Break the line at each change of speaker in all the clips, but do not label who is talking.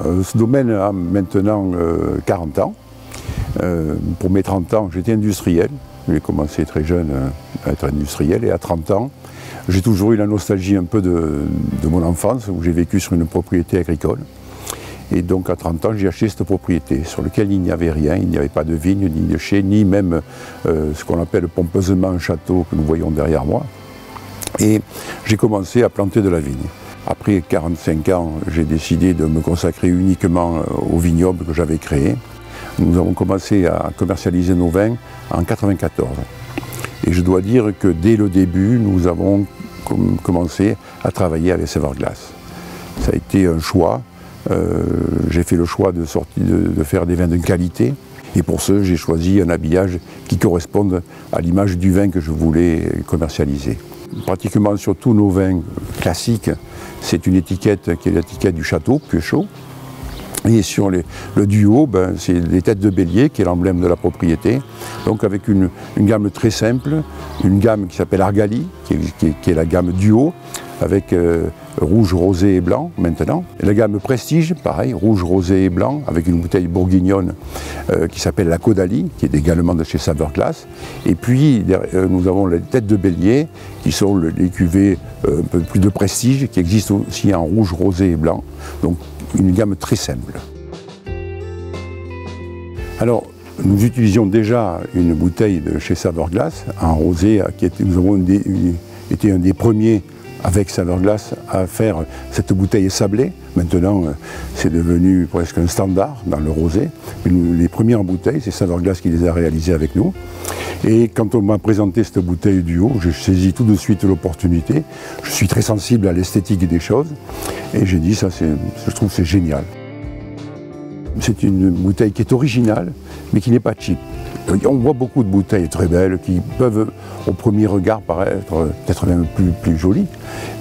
Ce domaine a maintenant 40 ans. Pour mes 30 ans, j'étais industriel. J'ai commencé très jeune à être industriel et à 30 ans, j'ai toujours eu la nostalgie un peu de mon enfance où j'ai vécu sur une propriété agricole. Et donc à 30 ans, j'ai acheté cette propriété sur laquelle il n'y avait rien, il n'y avait pas de vigne, ni de chai, ni même ce qu'on appelle pompeusement un château que nous voyons derrière moi. Et j'ai commencé à planter de la vigne. Après 45 ans, j'ai décidé de me consacrer uniquement au vignoble que j'avais créé. Nous avons commencé à commercialiser nos vins en 1994. Et je dois dire que dès le début, nous avons commencé à travailler avec Sèvres-Glace. Ça a été un choix. J'ai fait le choix de faire des vins de qualité. Et pour ce, j'ai choisi un habillage qui corresponde à l'image du vin que je voulais commercialiser. Pratiquement sur tous nos vins classiques, c'est une étiquette qui est l'étiquette du château, Puéchaud. Et sur le duo, c'est les têtes de bélier, qui est l'emblème de la propriété. Donc avec une gamme très simple, une gamme qui s'appelle Argali, qui est la gamme duo, avec rouge, rosé et blanc maintenant. Et la gamme Prestige, pareil, rouge, rosé et blanc, avec une bouteille bourguignonne qui s'appelle la Caudalie, qui est également de chez Sèvres-Glace. Et puis nous avons les têtes de bélier, qui sont les cuvées un peu plus de prestige, qui existent aussi en rouge, rosé et blanc. Donc une gamme très simple. Alors, nous utilisions déjà une bouteille de chez Sèvres-Glace, en rosé, nous avons été un des premiers avec Sèvres-Glace à faire cette bouteille sablée. Maintenant, c'est devenu presque un standard dans le rosé. Mais les premières bouteilles, c'est Sèvres-Glace qui les a réalisées avec nous. Et quand on m'a présenté cette bouteille duo, j'ai saisi tout de suite l'opportunité. Je suis très sensible à l'esthétique des choses. Et j'ai dit, ça, je trouve que c'est génial. C'est une bouteille qui est originale, mais qui n'est pas cheap. On voit beaucoup de bouteilles très belles qui peuvent, au premier regard, paraître peut-être même plus jolies,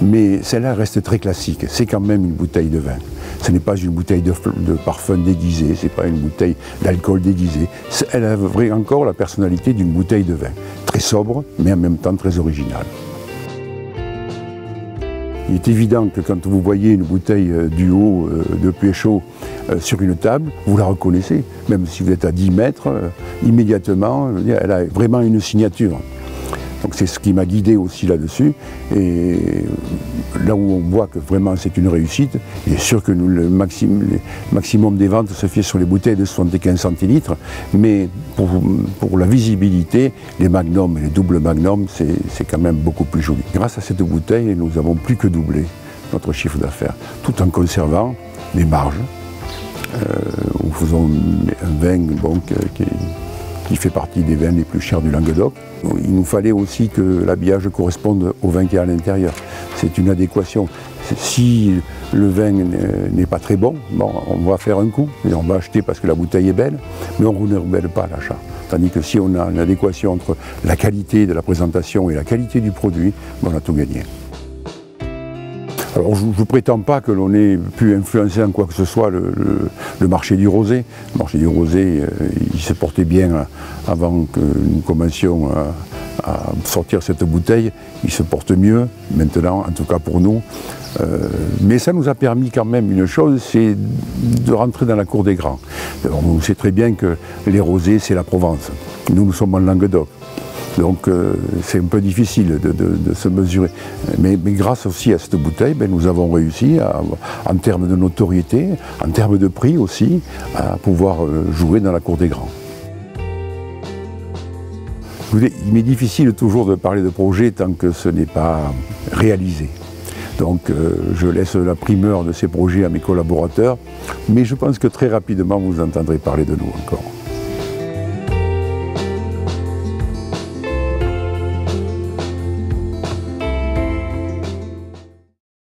mais celle-là reste très classique. C'est quand même une bouteille de vin. Ce n'est pas une bouteille de parfum déguisée, ce n'est pas une bouteille d'alcool déguisée. Elle a encore la personnalité d'une bouteille de vin. Très sobre, mais en même temps très originale. Il est évident que quand vous voyez une bouteille duo de Puéchaud sur une table, vous la reconnaissez. Même si vous êtes à 10 mètres, immédiatement, elle a vraiment une signature. Donc c'est ce qui m'a guidé aussi là-dessus. Et là où on voit que vraiment c'est une réussite, il est sûr que le maximum des ventes se fait sur les bouteilles de 75 centilitres, mais pour la visibilité, les magnums et les doubles magnums, c'est quand même beaucoup plus joli. Grâce à cette bouteille, nous n'avons plus que doublé notre chiffre d'affaires, tout en conservant des marges. Nous faisons un vin qui fait partie des vins les plus chers du Languedoc. Il nous fallait aussi que l'habillage corresponde au vin qui est à l'intérieur. C'est une adéquation. Si le vin n'est pas très bon, on va faire un coup et on va acheter parce que la bouteille est belle, mais on ne rebelle pas à l'achat. Tandis que si on a une adéquation entre la qualité de la présentation et la qualité du produit, on a tout gagné. Alors je ne prétends pas que l'on ait pu influencer en quoi que ce soit le marché du rosé. Le marché du rosé, il se portait bien avant que nous commencions à sortir cette bouteille. Il se porte mieux maintenant, en tout cas pour nous. Mais ça nous a permis quand même une chose, c'est de rentrer dans la cour des grands. Alors, on sait très bien que les rosés, c'est la Provence. Nous sommes en Languedoc. Donc c'est un peu difficile de se mesurer. Mais grâce aussi à cette bouteille, nous avons réussi, en termes de notoriété, en termes de prix aussi, à pouvoir jouer dans la cour des grands. Il m'est difficile toujours de parler de projet tant que ce n'est pas réalisé. Donc je laisse la primeur de ces projets à mes collaborateurs, mais je pense que très rapidement vous entendrez parler de nous encore.